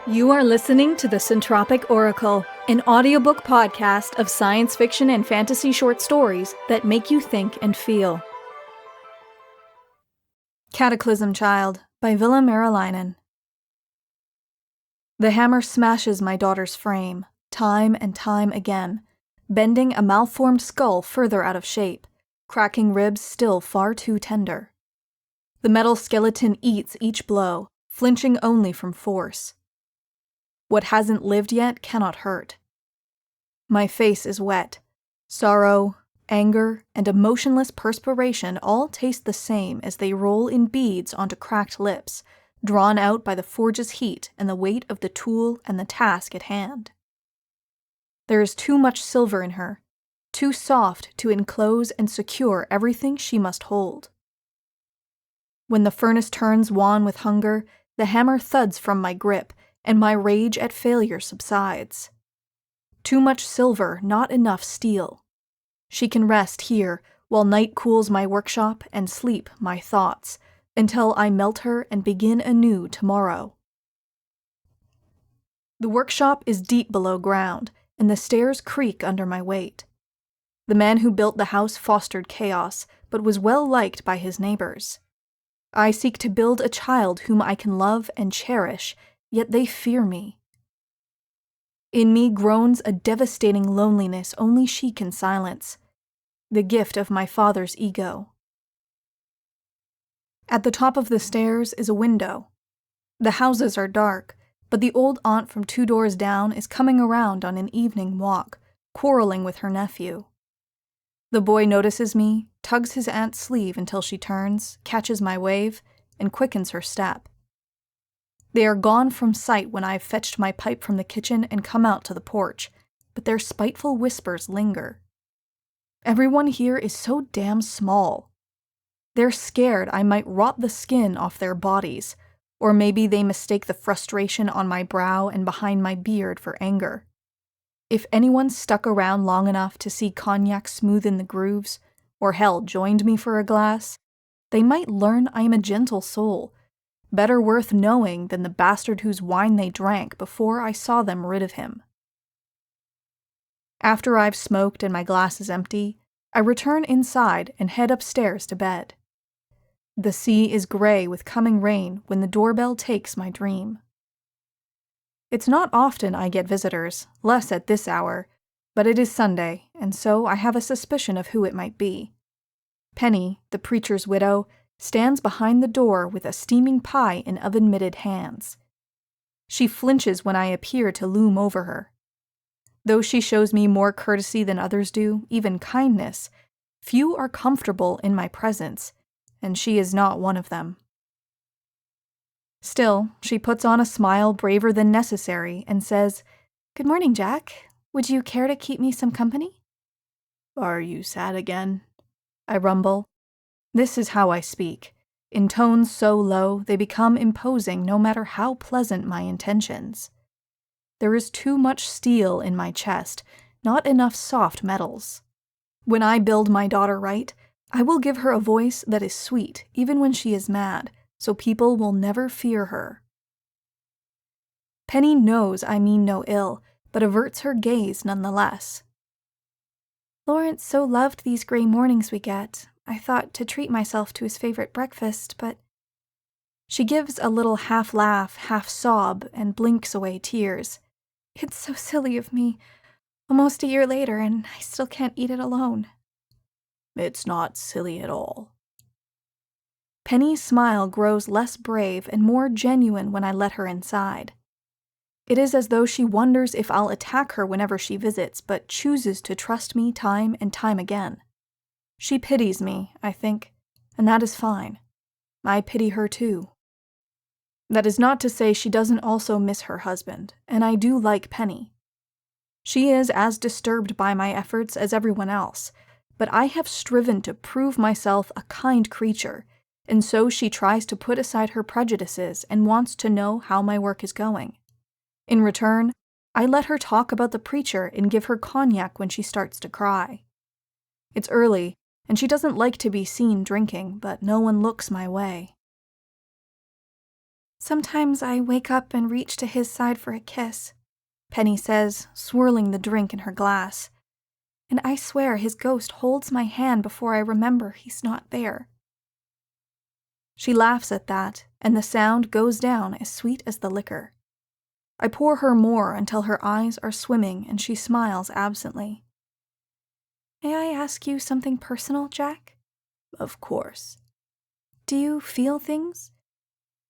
You are listening to the Centropic Oracle, an audiobook podcast of science fiction and fantasy short stories that make you think and feel. Cataclysm Child by Ville Meriläinen. The hammer smashes my daughter's frame, time and time again, bending a malformed skull further out of shape, cracking ribs still far too tender. The metal skeleton eats each blow, flinching only from force. What hasn't lived yet cannot hurt. My face is wet. Sorrow, anger, and emotionless perspiration all taste the same as they roll in beads onto cracked lips, drawn out by the forge's heat and the weight of the tool and the task at hand. There is too much silver in her, too soft to enclose and secure everything she must hold. When the furnace turns wan with hunger, the hammer thuds from my grip, and my rage at failure subsides. Too much silver, not enough steel. She can rest here while night cools my workshop and sleep my thoughts, until I melt her and begin anew tomorrow. The workshop is deep below ground, and the stairs creak under my weight. The man who built the house fostered chaos, but was well liked by his neighbors. I seek to build a child whom I can love and cherish, yet they fear me. In me groans a devastating loneliness only she can silence, the gift of my father's ego. At the top of the stairs is a window. The houses are dark, but the old aunt from 2 doors down is coming around on an evening walk, quarreling with her nephew. The boy notices me, tugs his aunt's sleeve until she turns, catches my wave, and quickens her step. They are gone from sight when I have fetched my pipe from the kitchen and come out to the porch, but their spiteful whispers linger. Everyone here is so damn small. They're scared I might rot the skin off their bodies, or maybe they mistake the frustration on my brow and behind my beard for anger. If anyone stuck around long enough to see cognac smoothen the grooves, or hell joined me for a glass, they might learn I am a gentle soul, better worth knowing than the bastard whose wine they drank before I saw them rid of him. After I've smoked and my glass is empty, I return inside and head upstairs to bed. The sea is gray with coming rain when the doorbell takes my dream. It's not often I get visitors, less at this hour, but it is Sunday, and so I have a suspicion of who it might be. Penny, the preacher's widow, stands behind the door with a steaming pie in oven-mitted hands. She flinches when I appear to loom over her. Though she shows me more courtesy than others do, even kindness, few are comfortable in my presence, and she is not one of them. Still, she puts on a smile braver than necessary and says, "Good morning, Jack. Would you care to keep me some company?" "Are you sad again?" I rumble. This is how I speak. In tones so low, they become imposing no matter how pleasant my intentions. There is too much steel in my chest, not enough soft metals. When I build my daughter right, I will give her a voice that is sweet, even when she is mad, so people will never fear her. Penny knows I mean no ill, but averts her gaze nonetheless. "Lawrence so loved these gray mornings we get. I thought to treat myself to his favorite breakfast, but—" She gives a little half-laugh, half-sob, and blinks away tears. "It's so silly of me. Almost a year later, and I still can't eat it alone." "It's not silly at all." Penny's smile grows less brave and more genuine when I let her inside. It is as though she wonders if I'll attack her whenever she visits, but chooses to trust me time and time again. She pities me, I think, and that is fine. I pity her too. That is not to say she doesn't also miss her husband, and I do like Penny. She is as disturbed by my efforts as everyone else, but I have striven to prove myself a kind creature, and so she tries to put aside her prejudices and wants to know how my work is going. In return, I let her talk about the preacher and give her cognac when she starts to cry. It's early, and she doesn't like to be seen drinking, but no one looks my way. Sometimes I wake up and reach to his side for a kiss, Penny says, swirling the drink in her glass. And I swear his ghost holds my hand before I remember he's not there. She laughs at that, and the sound goes down as sweet as the liquor. I pour her more until her eyes are swimming and she smiles absently. May I ask you something personal, Jack? Of course. Do you feel things?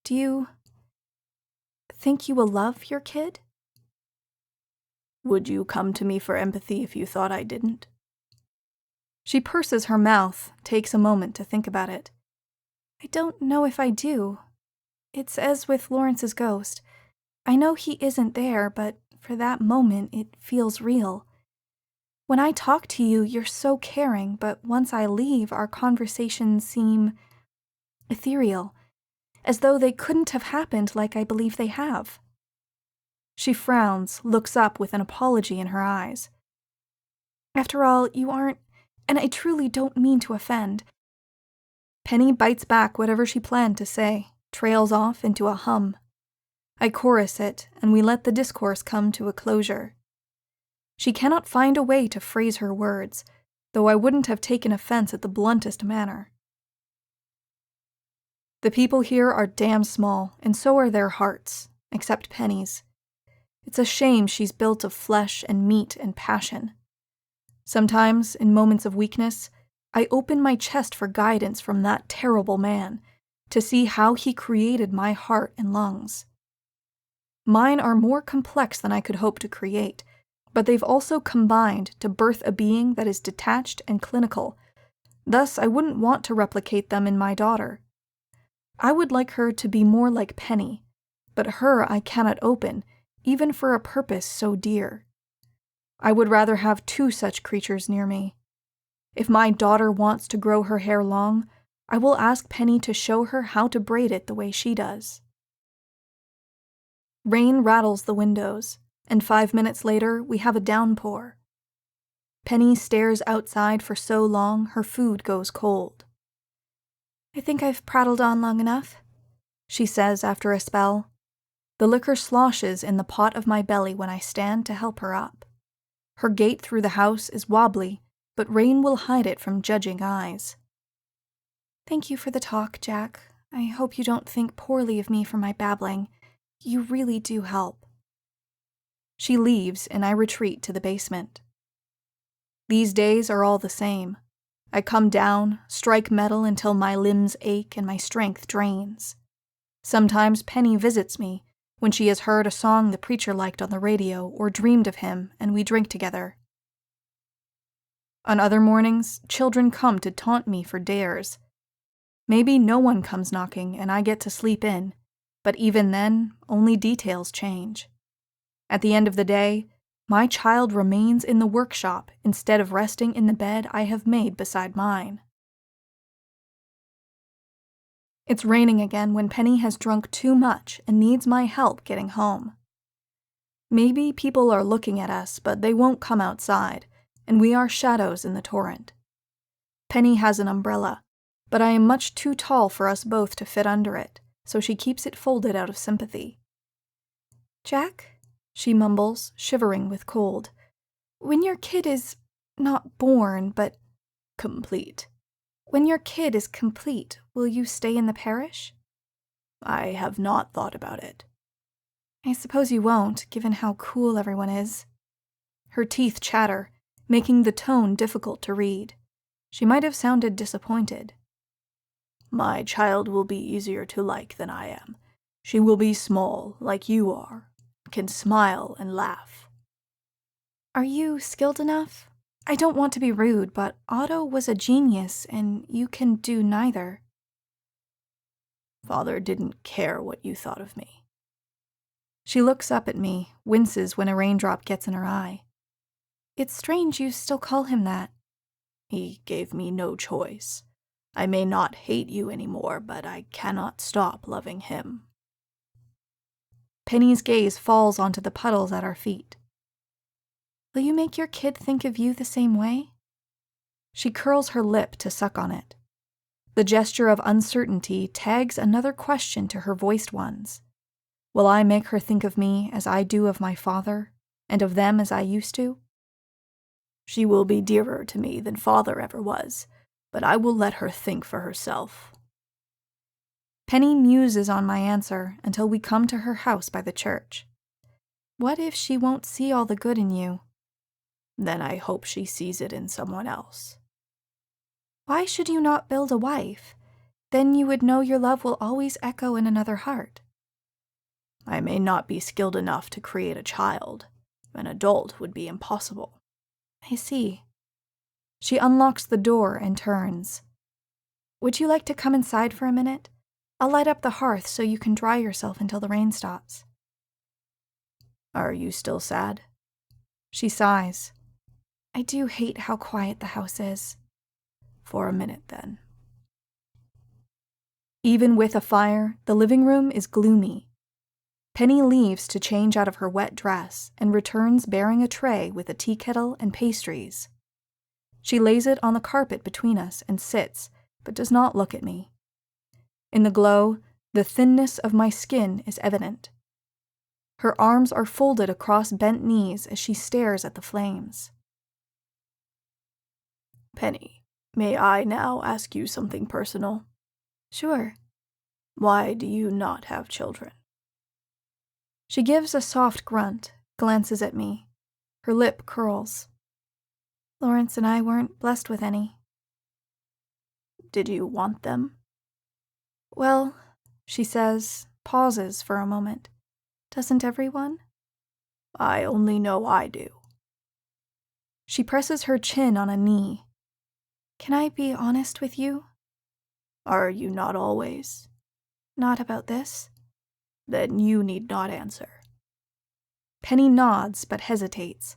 Do you think you will love your kid? Would you come to me for empathy if you thought I didn't? She purses her mouth, takes a moment to think about it. I don't know if I do. It's as with Lawrence's ghost. I know he isn't there, but for that moment it feels real. When I talk to you, you're so caring, but once I leave, our conversations seem ethereal, as though they couldn't have happened like I believe they have. She frowns, looks up with an apology in her eyes. After all, you aren't, and I truly don't mean to offend. Penny bites back whatever she planned to say, trails off into a hum. I chorus it, and we let the discourse come to a closure. She cannot find a way to phrase her words, though I wouldn't have taken offense at the bluntest manner. The people here are damn small, and so are their hearts, except Penny's. It's a shame she's built of flesh and meat and passion. Sometimes, in moments of weakness, I open my chest for guidance from that terrible man, to see how he created my heart and lungs. Mine are more complex than I could hope to create, but they've also combined to birth a being that is detached and clinical. Thus, I wouldn't want to replicate them in my daughter. I would like her to be more like Penny, but her I cannot open, even for a purpose so dear. I would rather have two such creatures near me. If my daughter wants to grow her hair long, I will ask Penny to show her how to braid it the way she does. Rain rattles the windows, and 5 minutes later we have a downpour. Penny stares outside for so long her food goes cold. I think I've prattled on long enough, she says after a spell. The liquor sloshes in the pot of my belly when I stand to help her up. Her gait through the house is wobbly, but rain will hide it from judging eyes. Thank you for the talk, Jack. I hope you don't think poorly of me for my babbling. You really do help. She leaves, and I retreat to the basement. These days are all the same. I come down, strike metal until my limbs ache and my strength drains. Sometimes Penny visits me, when she has heard a song the preacher liked on the radio or dreamed of him, and we drink together. On other mornings, children come to taunt me for dares. Maybe no one comes knocking and I get to sleep in, but even then, only details change. At the end of the day, my child remains in the workshop instead of resting in the bed I have made beside mine. It's raining again when Penny has drunk too much and needs my help getting home. Maybe people are looking at us, but they won't come outside, and we are shadows in the torrent. Penny has an umbrella, but I am much too tall for us both to fit under it, so she keeps it folded out of sympathy. Jack, she mumbles, shivering with cold, when your kid is not born, but complete. When your kid is complete, will you stay in the parish? I have not thought about it. I suppose you won't, given how cool everyone is. Her teeth chatter, making the tone difficult to read. She might have sounded disappointed. My child will be easier to like than I am. She will be small, like you are, can smile and laugh. Are you skilled enough? I don't want to be rude, but Otto was a genius, and you can do neither. Father didn't care what you thought of me. She looks up at me, winces when a raindrop gets in her eye. It's strange you still call him that. He gave me no choice. I may not hate you anymore, but I cannot stop loving him. Penny's gaze falls onto the puddles at our feet. Will you make your kid think of you the same way? She curls her lip to suck on it. The gesture of uncertainty tags another question to her voiced ones. Will I make her think of me as I do of my father, and of them as I used to? She will be dearer to me than father ever was, but I will let her think for herself. Penny muses on my answer until we come to her house by the church. What if she won't see all the good in you? Then I hope she sees it in someone else. Why should you not build a wife? Then you would know your love will always echo in another heart. I may not be skilled enough to create a child. An adult would be impossible. I see. She unlocks the door and turns. Would you like to come inside for a minute? I'll light up the hearth so you can dry yourself until the rain stops. Are you still sad? She sighs. I do hate how quiet the house is. For a minute, then. Even with a fire, the living room is gloomy. Penny leaves to change out of her wet dress and returns bearing a tray with a tea kettle and pastries. She lays it on the carpet between us and sits, but does not look at me. In the glow, the thinness of my skin is evident. Her arms are folded across bent knees as she stares at the flames. Penny, may I now ask you something personal? Sure. Why do you not have children? She gives a soft grunt, glances at me. Her lip curls. Lawrence and I weren't blessed with any. Did you want them? Well, she says, pauses for a moment. Doesn't everyone? I only know I do. She presses her chin on a knee. Can I be honest with you? Are you not always? Not about this? Then you need not answer. Penny nods but hesitates.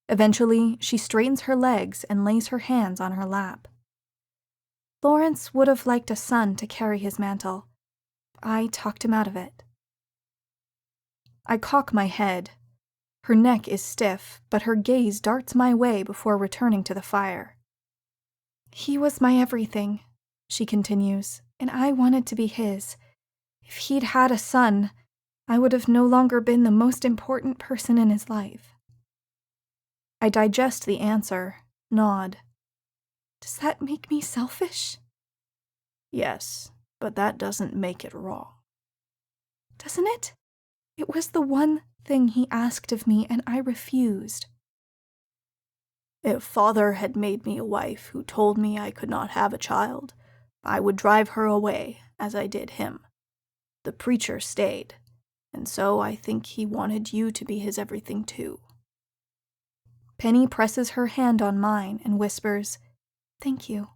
Eventually, she straightens her legs and lays her hands on her lap. Lawrence would have liked a son to carry his mantle. I talked him out of it. I cock my head. Her neck is stiff, but her gaze darts my way before returning to the fire. He was my everything, she continues, and I wanted to be his. If he'd had a son, I would have no longer been the most important person in his life. I digest the answer, nod. Does that make me selfish? Yes, but that doesn't make it wrong. Doesn't it? It was the one thing he asked of me, and I refused. If father had made me a wife who told me I could not have a child, I would drive her away, as I did him. The preacher stayed, and so I think he wanted you to be his everything too. Penny presses her hand on mine and whispers, "Thank you."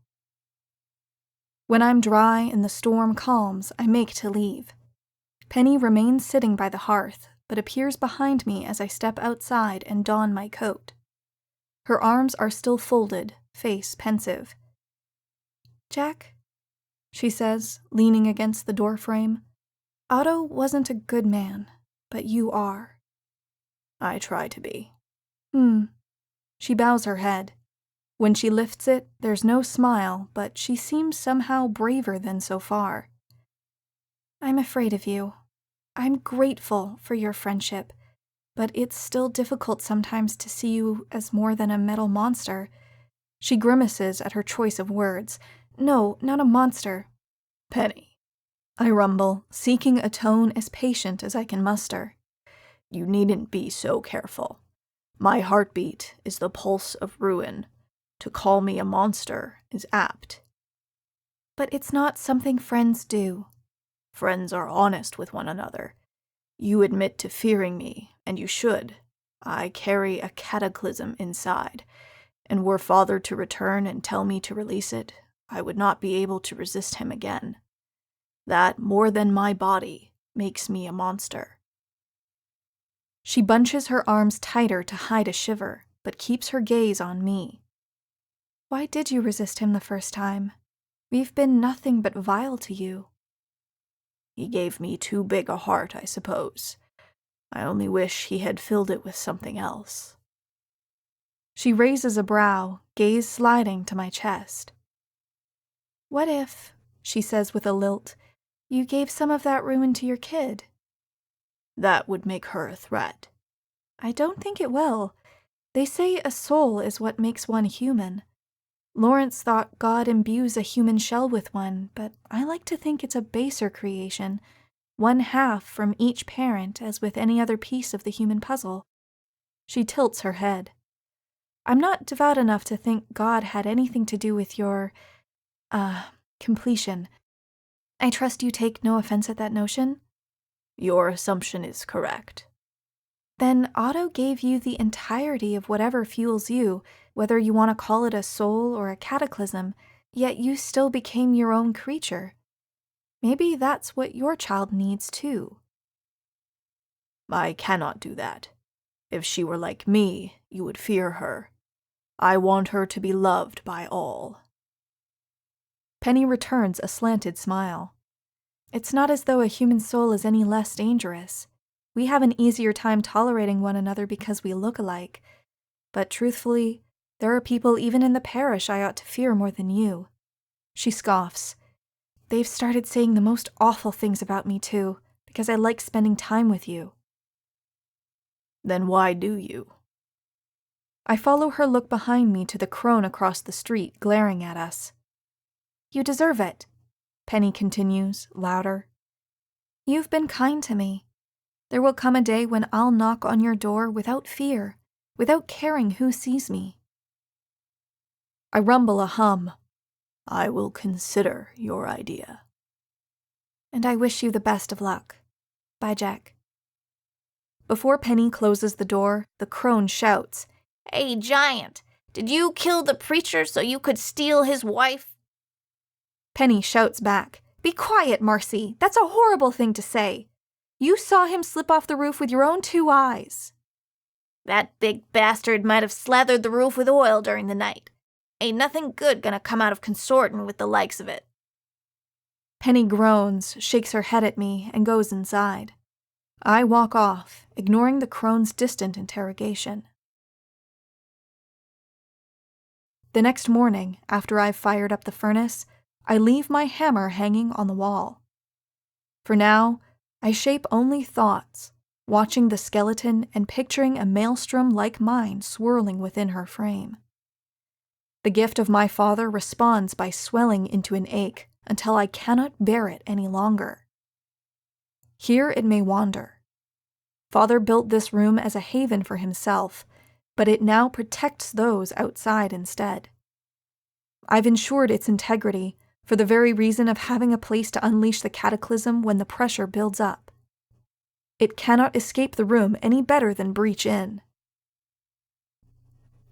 When I'm dry and the storm calms, I make to leave. Penny remains sitting by the hearth, but appears behind me as I step outside and don my coat. Her arms are still folded, face pensive. "Jack," she says, leaning against the doorframe, "Otto wasn't a good man, but you are." I try to be. She bows her head. When she lifts it, there's no smile, but she seems somehow braver than so far. I'm afraid of you. I'm grateful for your friendship, but it's still difficult sometimes to see you as more than a metal monster. She grimaces at her choice of words. No, not a monster. Penny, I rumble, seeking a tone as patient as I can muster. You needn't be so careful. My heartbeat is the pulse of ruin. To call me a monster is apt. But it's not something friends do. Friends are honest with one another. You admit to fearing me, and you should. I carry a cataclysm inside, and were father to return and tell me to release it, I would not be able to resist him again. That, more than my body, makes me a monster. She bunches her arms tighter to hide a shiver, but keeps her gaze on me. Why did you resist him the first time? We've been nothing but vile to you. He gave me too big a heart, I suppose. I only wish he had filled it with something else. She raises a brow, gaze sliding to my chest. What if, she says with a lilt, you gave some of that ruin to your kid? That would make her a threat. I don't think it will. They say a soul is what makes one human. Lawrence thought God imbues a human shell with one, but I like to think it's a baser creation, one half from each parent as with any other piece of the human puzzle. She tilts her head. I'm not devout enough to think God had anything to do with your, completion. I trust you take no offense at that notion? Your assumption is correct. Then Otto gave you the entirety of whatever fuels you, whether you want to call it a soul or a cataclysm, yet you still became your own creature. Maybe that's what your child needs too. I cannot do that. If she were like me, you would fear her. I want her to be loved by all. Penny returns a slanted smile. It's not as though a human soul is any less dangerous. We have an easier time tolerating one another because we look alike. But truthfully, there are people even in the parish I ought to fear more than you. She scoffs. They've started saying the most awful things about me too, because I like spending time with you. Then why do you? I follow her look behind me to the crone across the street glaring at us. You deserve it, Penny continues, louder. You've been kind to me. There will come a day when I'll knock on your door without fear, without caring who sees me. I rumble a hum. I will consider your idea. And I wish you the best of luck. Bye, Jack. Before Penny closes the door, the crone shouts, Hey, Giant, did you kill the preacher so you could steal his wife? Penny shouts back, Be quiet, Marcy. That's a horrible thing to say. You saw him slip off the roof with your own 2 eyes. That big bastard might have slathered the roof with oil during the night. Ain't nothing good gonna come out of consorting with the likes of it. Penny groans, shakes her head at me, and goes inside. I walk off, ignoring the crone's distant interrogation. The next morning, after I've fired up the furnace, I leave my hammer hanging on the wall. For now, I shape only thoughts, watching the skeleton and picturing a maelstrom like mine swirling within her frame. The gift of my father responds by swelling into an ache until I cannot bear it any longer. Here it may wander. Father built this room as a haven for himself, but it now protects those outside instead. I've ensured its integrity for the very reason of having a place to unleash the cataclysm when the pressure builds up. It cannot escape the room any better than breach in.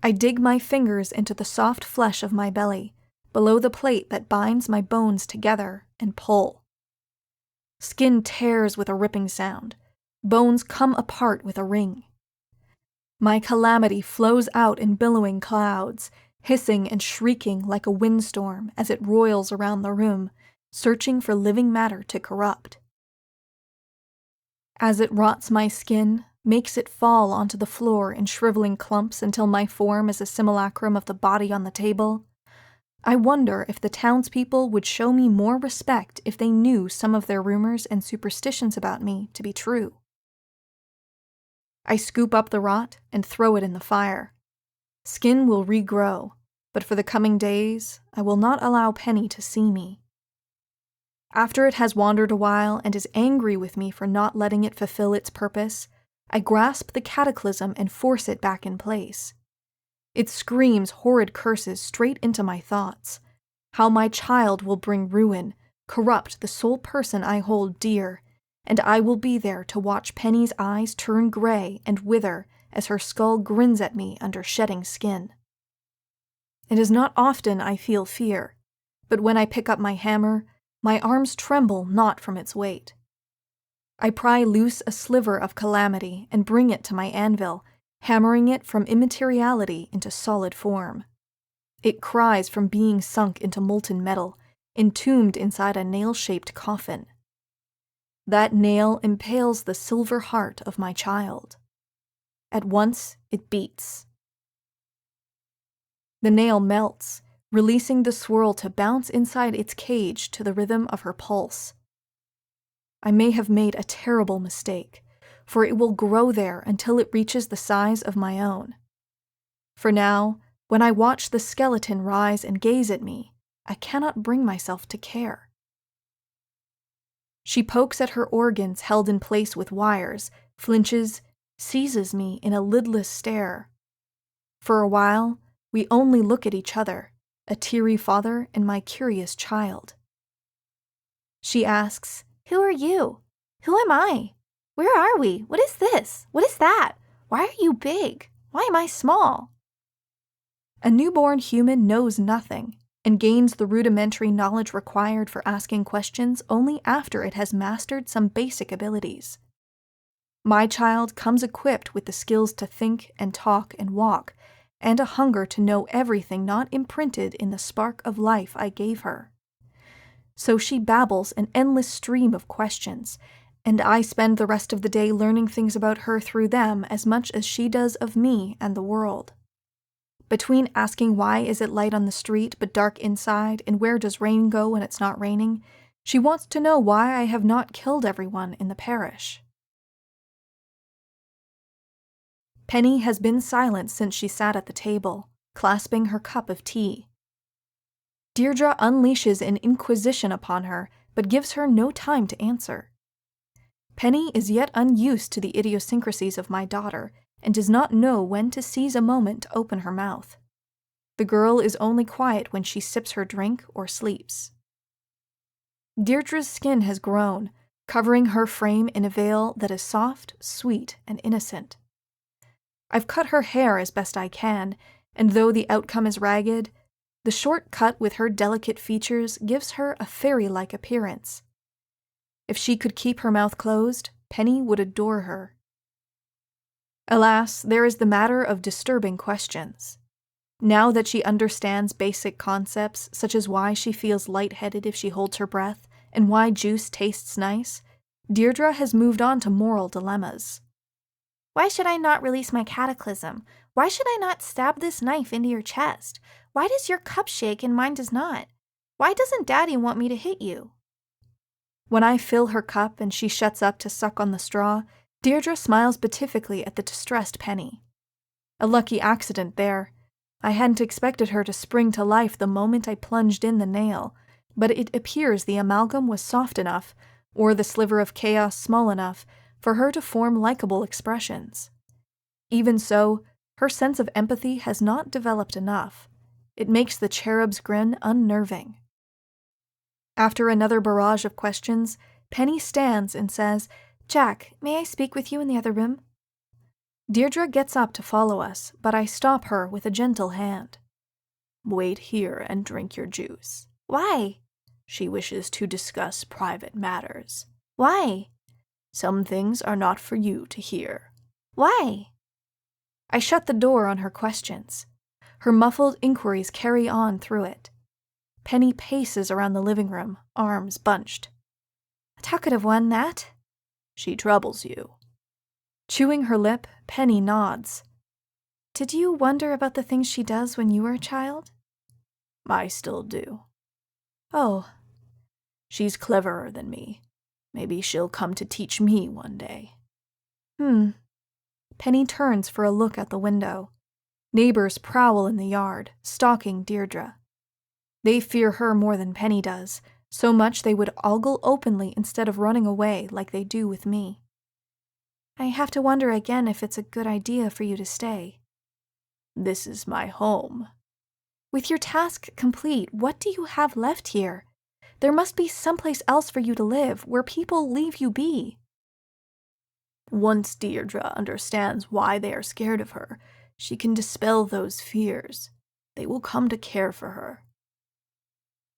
I dig my fingers into the soft flesh of my belly, below the plate that binds my bones together, and pull. Skin tears with a ripping sound. Bones come apart with a ring. My calamity flows out in billowing clouds, hissing and shrieking like a windstorm as it roils around the room, searching for living matter to corrupt. As it rots my skin, makes it fall onto the floor in shriveling clumps until my form is a simulacrum of the body on the table, I wonder if the townspeople would show me more respect if they knew some of their rumors and superstitions about me to be true. I scoop up the rot and throw it in the fire. Skin will regrow, but for the coming days, I will not allow Penny to see me. After it has wandered a while and is angry with me for not letting it fulfill its purpose, I grasp the cataclysm and force it back in place. It screams horrid curses straight into my thoughts. How my child will bring ruin, corrupt the sole person I hold dear, and I will be there to watch Penny's eyes turn gray and wither as her skull grins at me under shedding skin. It is not often I feel fear, but when I pick up my hammer, my arms tremble not from its weight. I pry loose a sliver of calamity and bring it to my anvil, hammering it from immateriality into solid form. It cries from being sunk into molten metal, entombed inside a nail-shaped coffin. That nail impales the silver heart of my child. At once, it beats. The nail melts, releasing the swirl to bounce inside its cage to the rhythm of her pulse. I may have made a terrible mistake, for it will grow there until it reaches the size of my own. For now, when I watch the skeleton rise and gaze at me, I cannot bring myself to care. She pokes at her organs held in place with wires, flinches, seizes me in a lidless stare. For a while, we only look at each other, a teary father and my curious child. She asks, "Who are you? Who am I? Where are we? What is this? What is that? Why are you big? Why am I small?" A newborn human knows nothing and gains the rudimentary knowledge required for asking questions only after it has mastered some basic abilities. My child comes equipped with the skills to think and talk and walk, and a hunger to know everything not imprinted in the spark of life I gave her. So she babbles an endless stream of questions, and I spend the rest of the day learning things about her through them as much as she does of me and the world. Between asking why is it light on the street but dark inside, and where does rain go when it's not raining, she wants to know why I have not killed everyone in the parish. Penny has been silent since she sat at the table, clasping her cup of tea. Deirdre unleashes an inquisition upon her, but gives her no time to answer. Penny is yet unused to the idiosyncrasies of my daughter, and does not know when to seize a moment to open her mouth. The girl is only quiet when she sips her drink or sleeps. Deirdre's skin has grown, covering her frame in a veil that is soft, sweet, and innocent. I've cut her hair as best I can, and though the outcome is ragged, the short cut with her delicate features gives her a fairy-like appearance. If she could keep her mouth closed, Penny would adore her. Alas, there is the matter of disturbing questions. Now that she understands basic concepts, such as why she feels lightheaded if she holds her breath, and why juice tastes nice, Deirdre has moved on to moral dilemmas. "Why should I not release my cataclysm? Why should I not stab this knife into your chest? Why does your cup shake and mine does not? Why doesn't Daddy want me to hit you?" When I fill her cup and she shuts up to suck on the straw, Deirdre smiles beatifically at the distressed Penny. A lucky accident there. I hadn't expected her to spring to life the moment I plunged in the nail, but it appears the amalgam was soft enough, or the sliver of chaos small enough, for her to form likable expressions. Even so, her sense of empathy has not developed enough. It makes the cherub's grin unnerving. After another barrage of questions, Penny stands and says, "Jack, may I speak with you in the other room?" Deirdre gets up to follow us, but I stop her with a gentle hand. "Wait here and drink your juice." "Why?" "She wishes to discuss private matters." "Why?" "Some things are not for you to hear." "Why?" I shut the door on her questions. Her muffled inquiries carry on through it. Penny paces around the living room, arms bunched. "A talkative one, that." "She troubles you." Chewing her lip, Penny nods. "Did you wonder about the things she does when you were a child?" "I still do." "Oh." "She's cleverer than me. Maybe she'll come to teach me one day." Penny turns for a look at the window. Neighbors prowl in the yard, stalking Deirdre. They fear her more than Penny does, so much they would ogle openly instead of running away like they do with me. "I have to wonder again if it's a good idea for you to stay." "This is my home." "With your task complete, what do you have left here? There must be someplace else for you to live, where people leave you be." Once Deirdre understands why they are scared of her, she can dispel those fears. They will come to care for her.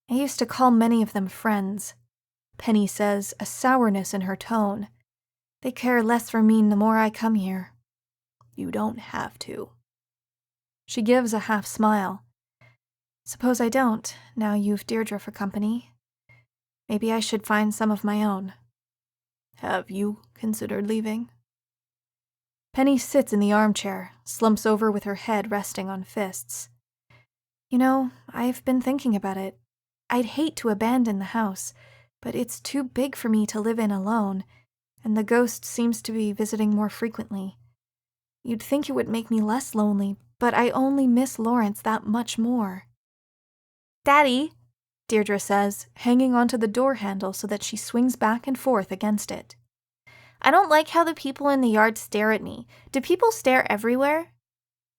"I used to call many of them friends," Penny says, a sourness in her tone. "They care less for me the more I come here." "You don't have to." She gives a half smile. "Suppose I don't, now you've Deirdre for company. Maybe I should find some of my own." "Have you considered leaving?" Penny sits in the armchair, slumps over with her head resting on fists. You know, I've been thinking about it. I'd hate to abandon the house, but it's too big for me to live in alone, and the ghost seems to be visiting more frequently. You'd think it would make me less lonely, but I only miss Lawrence that much more. Daddy, Deirdre says, hanging onto the door handle so that she swings back and forth against it. I don't like how the people in the yard stare at me. Do people stare everywhere?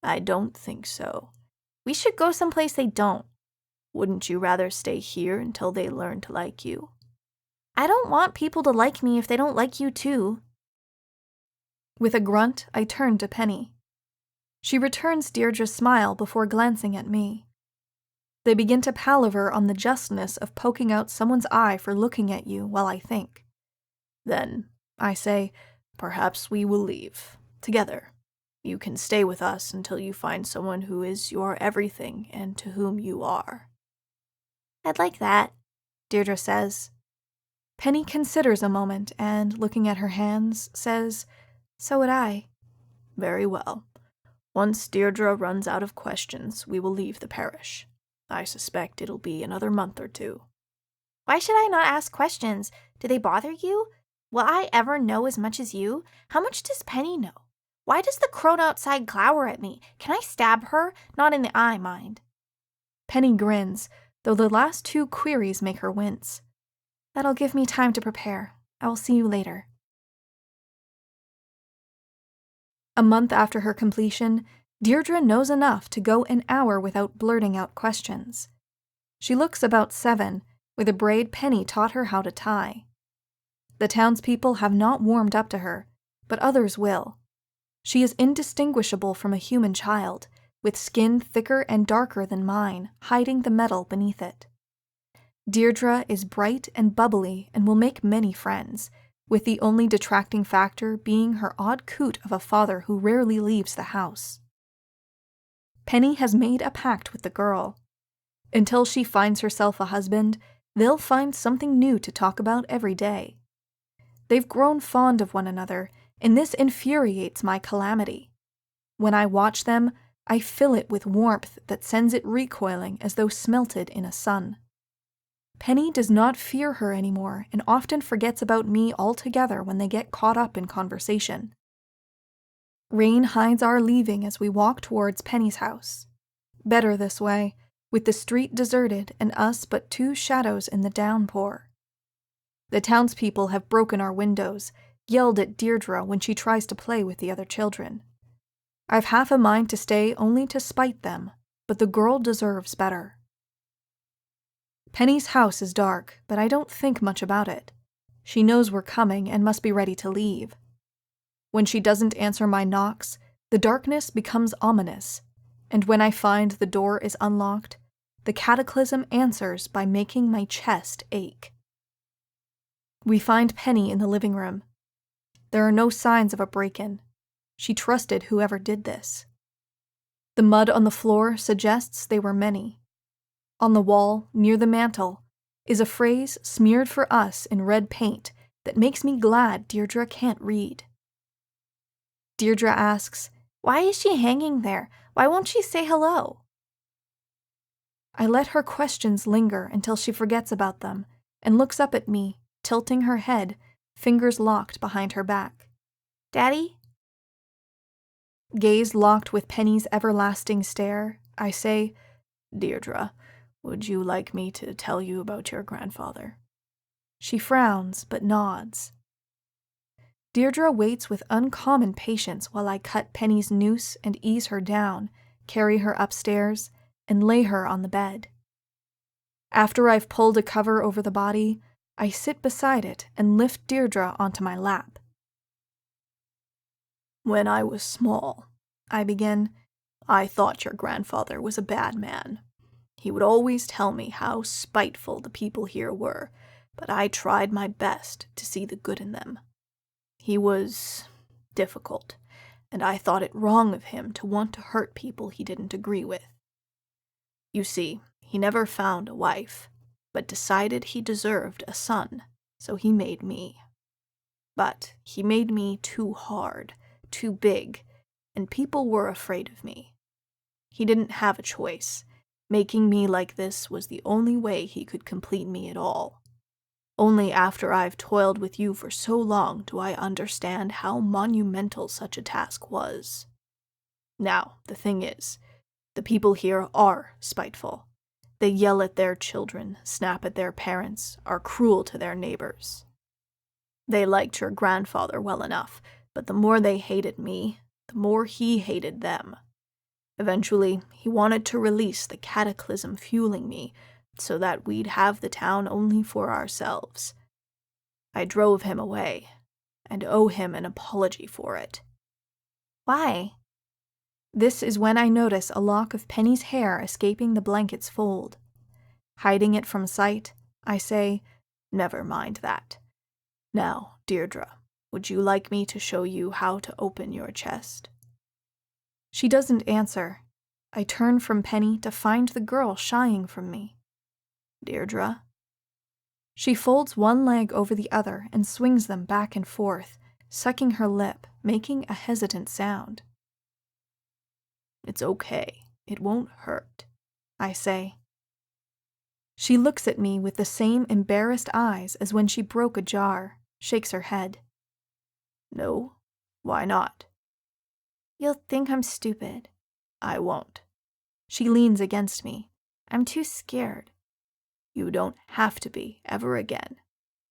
I don't think so. We should go someplace they don't. Wouldn't you rather stay here until they learn to like you? I don't want people to like me if they don't like you too. With a grunt, I turn to Penny. She returns Deirdre's smile before glancing at me. They begin to palaver on the justness of poking out someone's eye for looking at you while I think. Then, I say, perhaps we will leave, together. You can stay with us until you find someone who is your everything and to whom you are. I'd like that, Deirdre says. Penny considers a moment and, looking at her hands, says, "So would I." Very well. Once Deirdre runs out of questions, we will leave the parish. I suspect it'll be another month or two. Why should I not ask questions? Do they bother you? Will I ever know as much as you? How much does Penny know? Why does the crone outside glower at me? Can I stab her? Not in the eye, mind. Penny grins, though the last two queries make her wince. That'll give me time to prepare. I will see you later. A month after her completion, Deirdre knows enough to go an hour without blurting out questions. She looks about 7, with a braid Penny taught her how to tie. The townspeople have not warmed up to her, but others will. She is indistinguishable from a human child, with skin thicker and darker than mine, hiding the metal beneath it. Deirdre is bright and bubbly and will make many friends, with the only detracting factor being her odd coot of a father who rarely leaves the house. Penny has made a pact with the girl. Until she finds herself a husband, they'll find something new to talk about every day. They've grown fond of one another, and this infuriates my calamity. When I watch them, I fill it with warmth that sends it recoiling as though smelted in a sun. Penny does not fear her anymore and often forgets about me altogether when they get caught up in conversation. Rain hides our leaving as we walk towards Penny's house. Better this way, with the street deserted and us but 2 shadows in the downpour. The townspeople have broken our windows, yelled at Deirdre when she tries to play with the other children. I've half a mind to stay only to spite them, but the girl deserves better. Penny's house is dark, but I don't think much about it. She knows we're coming and must be ready to leave. When she doesn't answer my knocks, the darkness becomes ominous, and when I find the door is unlocked, the Cataclysm answers by making my chest ache. We find Penny in the living room. There are no signs of a break-in. She trusted whoever did this. The mud on the floor suggests they were many. On the wall, near the mantel, is a phrase smeared for us in red paint that makes me glad Deirdre can't read. Deirdre asks, "Why is she hanging there? Why won't she say hello?" I let her questions linger until she forgets about them and looks up at me, tilting her head, fingers locked behind her back. "Daddy?" Gaze locked with Penny's everlasting stare, I say, "Deirdre, would you like me to tell you about your grandfather?" She frowns, but nods. Deirdre waits with uncommon patience while I cut Penny's noose and ease her down, carry her upstairs, and lay her on the bed. After I've pulled a cover over the body, I sit beside it and lift Deirdre onto my lap. "When I was small," I begin, "I thought your grandfather was a bad man. He would always tell me how spiteful the people here were, but I tried my best to see the good in them. He was difficult, and I thought it wrong of him to want to hurt people he didn't agree with. You see, he never found a wife, but decided he deserved a son, so he made me. But he made me too hard, too big, and people were afraid of me. He didn't have a choice, Making me like this was the only way he could complete me at all. Only after I've toiled with you for so long do I understand how monumental such a task was. Now, the thing is, the people here are spiteful. They yell at their children, snap at their parents, are cruel to their neighbors. They liked your grandfather well enough, but the more they hated me, the more he hated them. Eventually, he wanted to release the cataclysm fueling me, so that we'd have the town only for ourselves. I drove him away, and owe him an apology for it. Why? This is when I notice a lock of Penny's hair escaping the blanket's fold. Hiding it from sight, I say, Never mind that. Now, Deirdre, would you like me to show you how to open your chest? She doesn't answer. I turn from Penny to find the girl shying from me. Deirdre? She folds one leg over the other and swings them back and forth, sucking her lip, making a hesitant sound. It's okay. It won't hurt, I say. She looks at me with the same embarrassed eyes as when she broke a jar, shakes her head. No? Why not? You'll think I'm stupid. I won't. She leans against me. I'm too scared. You don't have to be, ever again.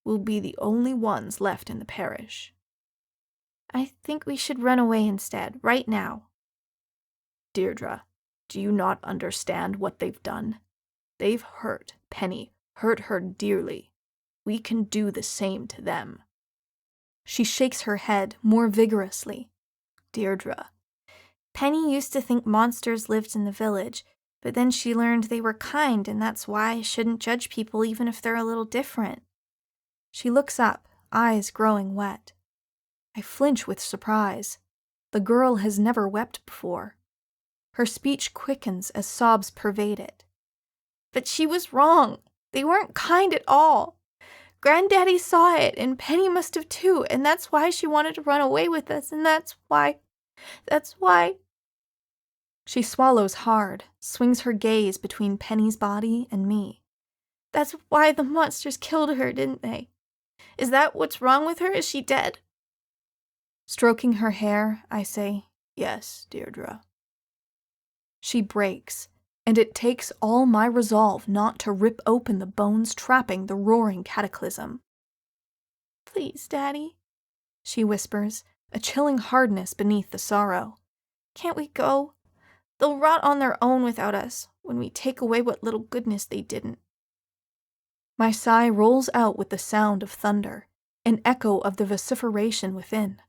We'll be the only ones left in the parish. I think we should run away instead, right now. Deirdre, do you not understand what they've done? They've hurt Penny, hurt her dearly. We can do the same to them. She shakes her head more vigorously. Deirdre. Penny used to think monsters lived in the village, but then she learned they were kind, and that's why I shouldn't judge people even if they're a little different. She looks up, eyes growing wet. I flinch with surprise. The girl has never wept before. Her speech quickens as sobs pervade it. But she was wrong. They weren't kind at all. Granddaddy saw it, and Penny must have too, and that's why she wanted to run away with us, and that's why. She swallows hard, swings her gaze between Penny's body and me. That's why the monsters killed her, didn't they? Is that what's wrong with her? Is she dead? Stroking her hair, I say, Yes, Deirdre. She breaks, and it takes all my resolve not to rip open the bones trapping the roaring cataclysm. Please, Daddy, she whispers, a chilling hardness beneath the sorrow. Can't we go? They'll rot on their own without us, when we take away what little goodness they didn't. My sigh rolls out with the sound of thunder, an echo of the vociferation within.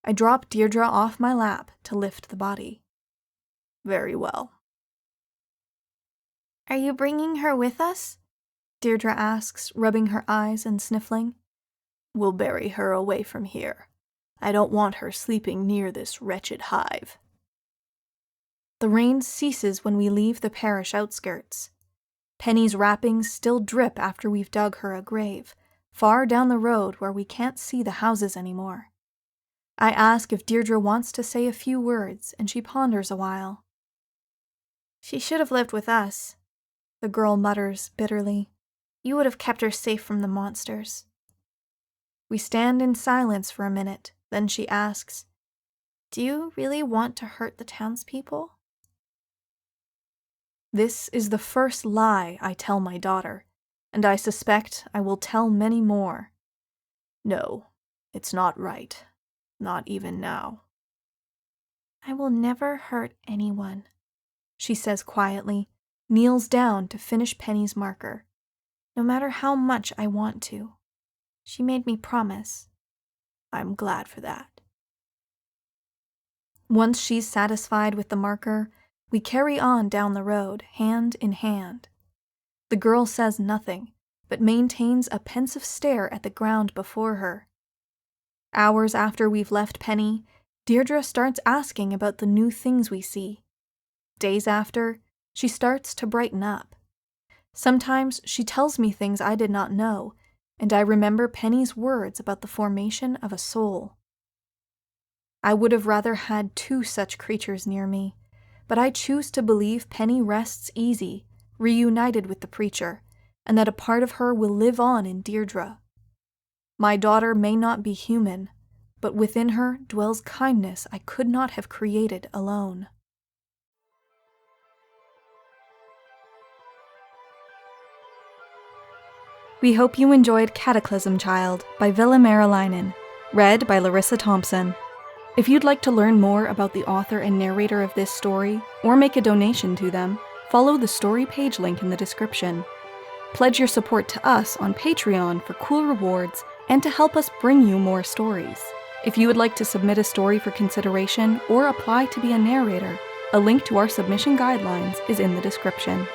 I drop Deirdre off my lap to lift the body. Very well. Are you bringing her with us? Deirdre asks, rubbing her eyes and sniffling. We'll bury her away from here. I don't want her sleeping near this wretched hive. The rain ceases when we leave the parish outskirts. Penny's wrappings still drip after we've dug her a grave, far down the road where we can't see the houses anymore. I ask if Deirdre wants to say a few words, and she ponders a while. She should have lived with us, the girl mutters bitterly. You would have kept her safe from the monsters. We stand in silence for a minute, then she asks, Do you really want to hurt the townspeople? This is the first lie I tell my daughter, and I suspect I will tell many more. No, it's not right. Not even now. I will never hurt anyone, she says quietly, kneels down to finish Penny's marker. No matter how much I want to. She made me promise. I'm glad for that. Once she's satisfied with the marker, we carry on down the road, hand in hand. The girl says nothing, but maintains a pensive stare at the ground before her. Hours after we've left Penny, Deirdre starts asking about the new things we see. Days after, she starts to brighten up. Sometimes she tells me things I did not know, and I remember Penny's words about the formation of a soul. I would have rather had 2 such creatures near me, but I choose to believe Penny rests easy, reunited with the preacher, and that a part of her will live on in Deirdre. My daughter may not be human, but within her dwells kindness I could not have created alone. We hope you enjoyed Cataclysm Child by Ville Meriläinen, read by Larissa Thompson. If you'd like to learn more about the author and narrator of this story, or make a donation to them, follow the story page link in the description. Pledge your support to us on Patreon for cool rewards and to help us bring you more stories. If you would like to submit a story for consideration or apply to be a narrator, a link to our submission guidelines is in the description.